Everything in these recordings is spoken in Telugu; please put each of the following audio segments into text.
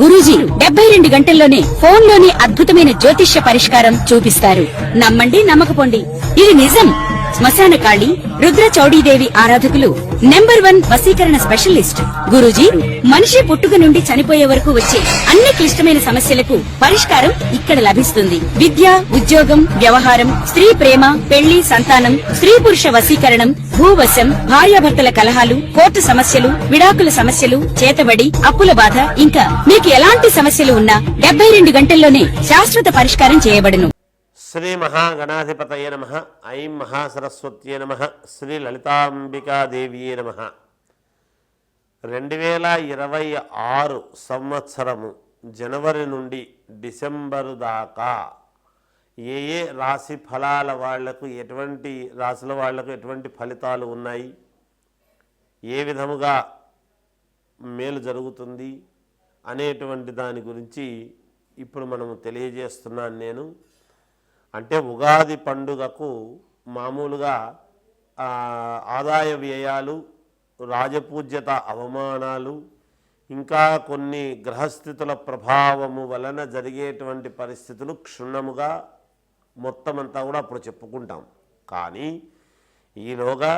గురూజీ 72 గంటల్లోనే ఫోన్ లోని అద్భుతమైన జ్యోతిష్య పరిష్కారం చూపిస్తారు. నమ్మండి నమ్మకపోండి, ఇది నిజం. శ్మశాన కాళి రుద్ర చౌడీదేవి ఆరాధకులు నంబర్ 1 వశీకరణ స్పెషలిస్ట్. గురూజీ మనిషి పుట్టుక నుండి చనిపోయే వరకు వచ్చే అన్ని క్లిష్టమైన సమస్యలకు పరిష్కారం ఇక్కడ లభిస్తుంది. విద్య, ఉద్యోగం, వ్యవహారం, స్త్రీ ప్రేమ, పెళ్లి, సంతానం, స్త్రీ పురుష వశీకరణం, భూవశం, భార్యాభర్తల కలహాలు, కోర్టు సమస్యలు, విడాకుల సమస్యలు, చేతబడి, అప్పుల బాధ, ఇంకా మీకు ఎలాంటి సమస్యలు ఉన్నా 72 గంటల్లోనే శాశ్వత పరిష్కారం చేయబడును. శ్రీ మహాగణాధిపతయే నమః. ఐం మహాసరస్వత్యే నమః. శ్రీ లలితాంబికాదేవియే నమః. 2026 సంవత్సరము జనవరి నుండి డిసెంబరు దాకా ఏ రాశి ఫలాల వాళ్లకు, ఎటువంటి రాశుల వాళ్లకు ఎటువంటి ఫలితాలు ఉన్నాయి, ఏ విధముగా మేలు జరుగుతుంది అనేటువంటి దాని గురించి ఇప్పుడు మనము తెలియజేస్తున్నాను నేను. అంటే ఉగాది పండుగకు మామూలుగా ఆదాయ వ్యయాలు, రాజపూజ్యత అవమానాలు, ఇంకా కొన్ని గ్రహస్థితుల ప్రభావము వలన జరిగేటువంటి పరిస్థితులు క్షుణ్ణముగా మొత్తం అంతా కూడా అప్పుడు చెప్పుకుంటాం. కానీ ఈలోగా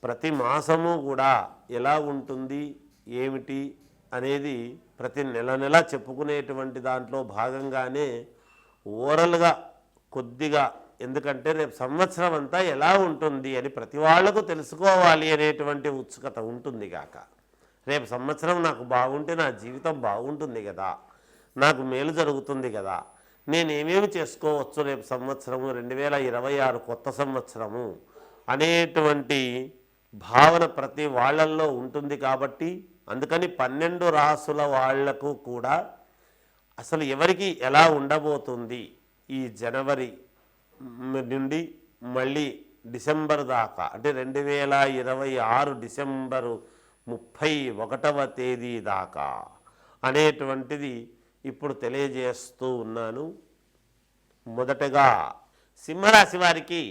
ప్రతి మాసము కూడా ఎలా ఉంటుంది ఏమిటి అనేది ప్రతి నెల చెప్పుకునేటువంటి దాంట్లో భాగంగానే ఓరల్గా కొద్దిగా, ఎందుకంటే రేపు సంవత్సరం అంతా ఎలా ఉంటుంది అని ప్రతి వాళ్లకు తెలుసుకోవాలి అనేటువంటి ఉత్సుకత ఉంటుంది కాక, రేపు సంవత్సరం నాకు బాగుంటే నా జీవితం బాగుంటుంది కదా, నాకు మేలు జరుగుతుంది కదా, నేనేమేమి చేసుకోవచ్చు రేపు సంవత్సరము 2026 కొత్త సంవత్సరము అనేటువంటి భావన ప్రతి వాళ్ళల్లో ఉంటుంది. కాబట్టి అందుకని 12 రాసుల వాళ్లకు కూడా అసలు ఎవరికి ఎలా ఉండబోతుంది ఈ జనవరి నుండి మళ్ళీ డిసెంబర్ దాకా, అంటే 2026 డిసెంబరు 31వ తేదీ దాకా అనేటువంటిది ఇప్పుడు తెలియజేస్తూ ఉన్నాను. మొదటగా సింహరాశి వారికి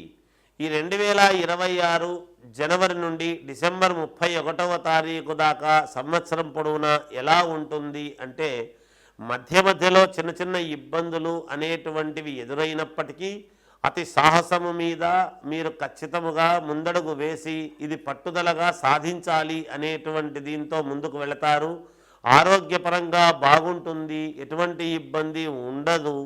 ఈ 2026 జనవరి నుండి డిసెంబర్ 31వ తారీఖు దాకా సంవత్సరం పొడవునా ఎలా ఉంటుంది అంటే, మధ్యలో చిన్న చిన్న ఇబ్బందులు అనేటువంటివి ఎదురైనప్పటికీ అతి సాహసము మీద మీరు ఖచ్చితముగా ముందడుగు వేసి ఇది పట్టుదలగా సాధించాలి అనేటువంటి దీంతో ముందుకు వెళతారు. ఆరోగ్యపరంగా బాగుంటుంది, ఎటువంటి ఇబ్బంది ఉండదు.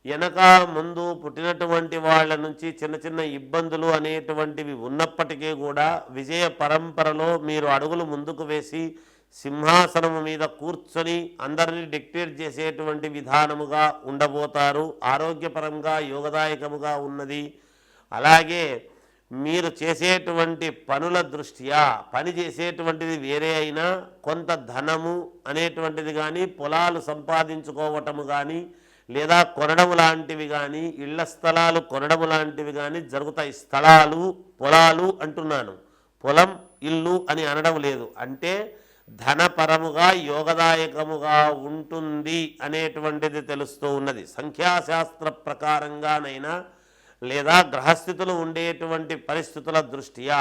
వెనక ముందు పుట్టినటువంటి వాళ్ళ నుంచి చిన్న చిన్న ఇబ్బందులు అనేటువంటివి ఉన్నప్పటికీ కూడా విజయ పరంపరలో మీరు అడుగులు ముందుకు వేసి సింహాసనము మీద కూర్చొని అందరినీ డిక్టేట్ చేసేటువంటి విధానముగా ఉండబోతారు. ఆరోగ్యపరంగా యోగదాయకముగా ఉన్నది. అలాగే మీరు చేసేటువంటి పనుల దృష్ట్యా, పని చేసేటువంటిది వేరే అయినా కొంత ధనము అనేటువంటిది కానీ, పొలాలు సంపాదించుకోవటము కానీ, లేదా కొనడము లాంటివి కానీ, ఇళ్ల స్థలాలు కొనడము లాంటివి కానీ జరుగుతాయి. స్థలాలు, పొలాలు అంటున్నాను, పొలం ఇల్లు అని అనడం లేదు. అంటే ధనపరముగా యోగదాయకముగా ఉంటుంది అనేటువంటిది తెలుస్తూ ఉన్నది. సంఖ్యాశాస్త్ర ప్రకారంగానైనా లేదా గ్రహస్థితులు ఉండేటువంటి పరిస్థితుల దృష్ట్యా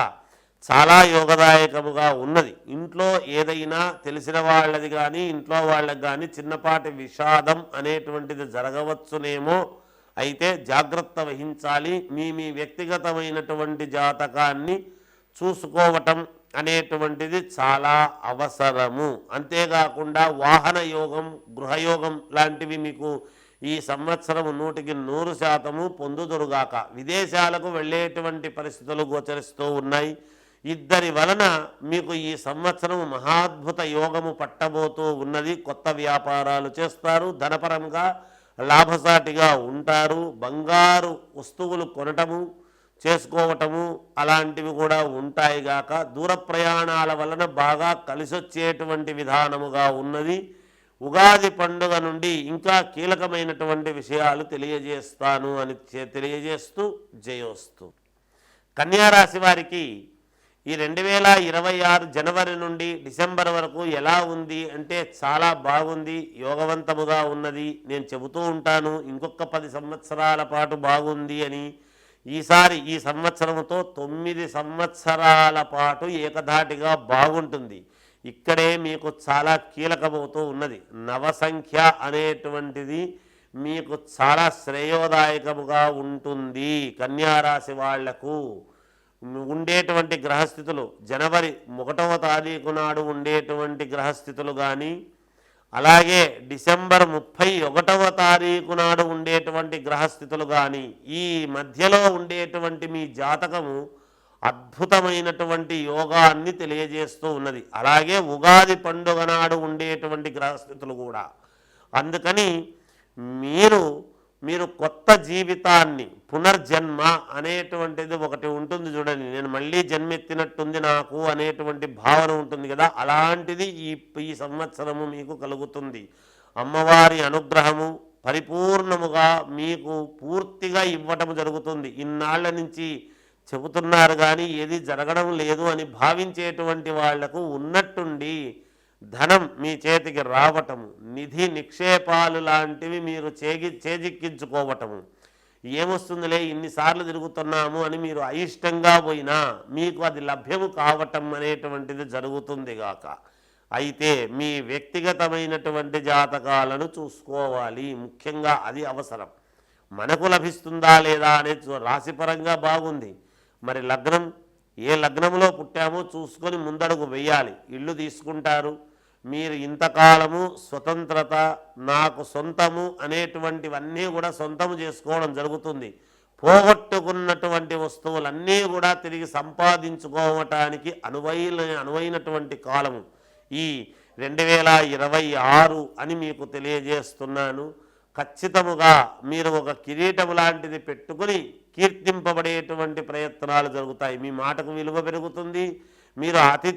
చాలా యోగదాయకముగా ఉన్నది. ఇంట్లో ఏదైనా తెలిసిన వాళ్ళది కానీ, ఇంట్లో వాళ్ళకి కానీ చిన్నపాటి విషాదం అనేటువంటిది జరగవచ్చునేమో. అయితే జాగ్రత్త వహించాలి. మీ వ్యక్తిగతమైనటువంటి జాతకాన్ని చూసుకోవటం అనేటువంటిది చాలా అవసరము. అంతేకాకుండా వాహన యోగం, గృహయోగం లాంటివి మీకు ఈ సంవత్సరం 100% పొందుదురుగాక. విదేశాలకు వెళ్ళేటువంటి పరిస్థితులు గోచరిస్తూ ఉన్నాయి. ఇద్దరి వలన మీకు ఈ సంవత్సరం మహాద్భుత యోగము పట్టబోతూ ఉన్నది. కొత్త వ్యాపారాలు చేస్తారు, ధనపరంగా లాభసాటిగా ఉంటారు. బంగారు వస్తువులు కొనటము, చేసుకోవటము అలాంటివి కూడా ఉంటాయి గాక. దూర ప్రయాణాల వలన బాగా కలిసొచ్చేటువంటి విధానముగా ఉన్నది. ఉగాది పండుగ నుండి ఇంకా కీలకమైనటువంటి విషయాలు తెలియజేస్తాను అని తెలియజేస్తూ జయోస్తు. కన్యారాశి వారికి ఈ 2026 జనవరి నుండి డిసెంబర్ వరకు ఎలా ఉంది అంటే చాలా బాగుంది, యోగవంతముగా ఉన్నది. నేను చెబుతూ ఉంటాను ఇంకొక 10 సంవత్సరాల పాటు బాగుంది అని. ఈసారి ఈ సంవత్సరంతో 9 సంవత్సరాల పాటు ఏకధాటిగా బాగుంటుంది. ఇక్కడే మీకు చాలా కీలకమవుతూ ఉన్నది. నవసంఖ్య అనేటువంటిది మీకు చాలా శ్రేయోదాయకముగా ఉంటుంది. కన్యారాశి వాళ్లకు ఉండేటువంటి గ్రహస్థితులు జనవరి 1వ తారీఖు నాడు ఉండేటువంటి గ్రహస్థితులు కానీ, అలాగే డిసెంబర్ 31వ తారీఖు నాడు ఉండేటువంటి గ్రహస్థితులు కానీ, ఈ మధ్యలో ఉండేటువంటి మీ జాతకము అద్భుతమైనటువంటి యోగాన్ని తెలియజేస్తూ ఉన్నది. అలాగే ఉగాది పండుగ నాడు ఉండేటువంటి గ్రహస్థితులు కూడా. అందుకని మీరు కొత్త జీవితాన్ని, పునర్జన్మ అనేటువంటిది ఒకటి ఉంటుంది చూడండి. నేను మళ్ళీ జన్మెత్తినట్టుంది నాకు అనేటువంటి భావన ఉంటుంది కదా, అలాంటిది ఈ సంవత్సరము మీకు కలుగుతుంది. అమ్మవారి అనుగ్రహము పరిపూర్ణముగా మీకు పూర్తిగా ఇవ్వటం జరుగుతుంది. ఇన్నాళ్ల నుంచి చెబుతున్నారు కానీ ఏది జరగడం లేదు అని భావించేటువంటి వాళ్లకు ఉన్నట్టుండి ధనం మీ చేతికి రావటము, నిధి నిక్షేపాలు లాంటివి మీరు చేజిక్కించుకోవటము, ఏమొస్తుందిలే ఇన్నిసార్లు తిరుగుతున్నాము అని మీరు అయిష్టంగా పోయినా మీకు అది లభ్యము కావటం అనేటువంటిది జరుగుతుంది గాక. అయితే మీ వ్యక్తిగతమైనటువంటి జాతకాలను చూసుకోవాలి, ముఖ్యంగా అది అవసరం. మనకు లభిస్తుందా లేదా అనేది రాశిపరంగా బాగుంది, మరి లగ్నం ఏ లగ్నంలో పుట్టామో చూసుకొని ముందడుగు వెయ్యాలి. ఇల్లు తీసుకుంటారు, మీరు ఇంతకాలము స్వతంత్రత, నాకు సొంతము అనేటువంటివన్నీ కూడా సొంతము చేసుకోవడం జరుగుతుంది. పోగొట్టుకున్నటువంటి వస్తువులన్నీ కూడా తిరిగి సంపాదించుకోవటానికి అనువైనటువంటి కాలము ఈ 2026 అని మీకు తెలియజేస్తున్నాను. ఖచ్చితముగా మీరు ఒక కిరీటం లాంటిది పెట్టుకుని కీర్తింపబడేటువంటి ప్రయత్నాలు జరుగుతాయి. మీ మాటకు విలువ పెరుగుతుంది. మీరు అతి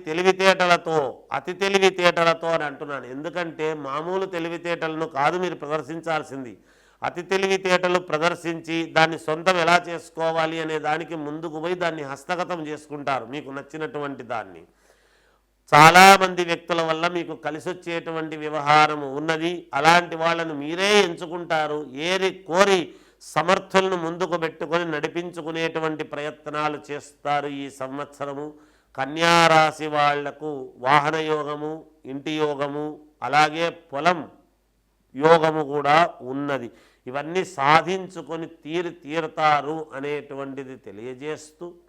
తెలివితేటలతో అని అంటున్నాను, ఎందుకంటే మామూలు తెలివితేటలను కాదు మీరు ప్రదర్శించాల్సింది. అతి తెలివితేటలు ప్రదర్శించి దాన్ని సొంతం ఎలా చేసుకోవాలి అనే దానికి ముందుకు పోయి దాన్ని హస్తగతం చేసుకుంటారు, మీకు నచ్చినటువంటి దాన్ని. చాలామంది వ్యక్తుల వల్ల మీకు కలిసి వచ్చేటువంటి వ్యవహారము ఉన్నది. అలాంటి వాళ్ళను మీరే ఎంచుకుంటారు, ఏరి కోరి సమర్థులను ముందుకు పెట్టుకొని నడిపించుకునేటువంటి ప్రయత్నాలు చేస్తారు ఈ సంవత్సరము. కన్యారాశి వాళ్లకు వాహన యోగము, ఇంటి యోగము, అలాగే పొలం యోగము కూడా ఉన్నది. ఇవన్నీ సాధించుకొని తీరుతారు అనేటువంటిది తెలియజేస్తూ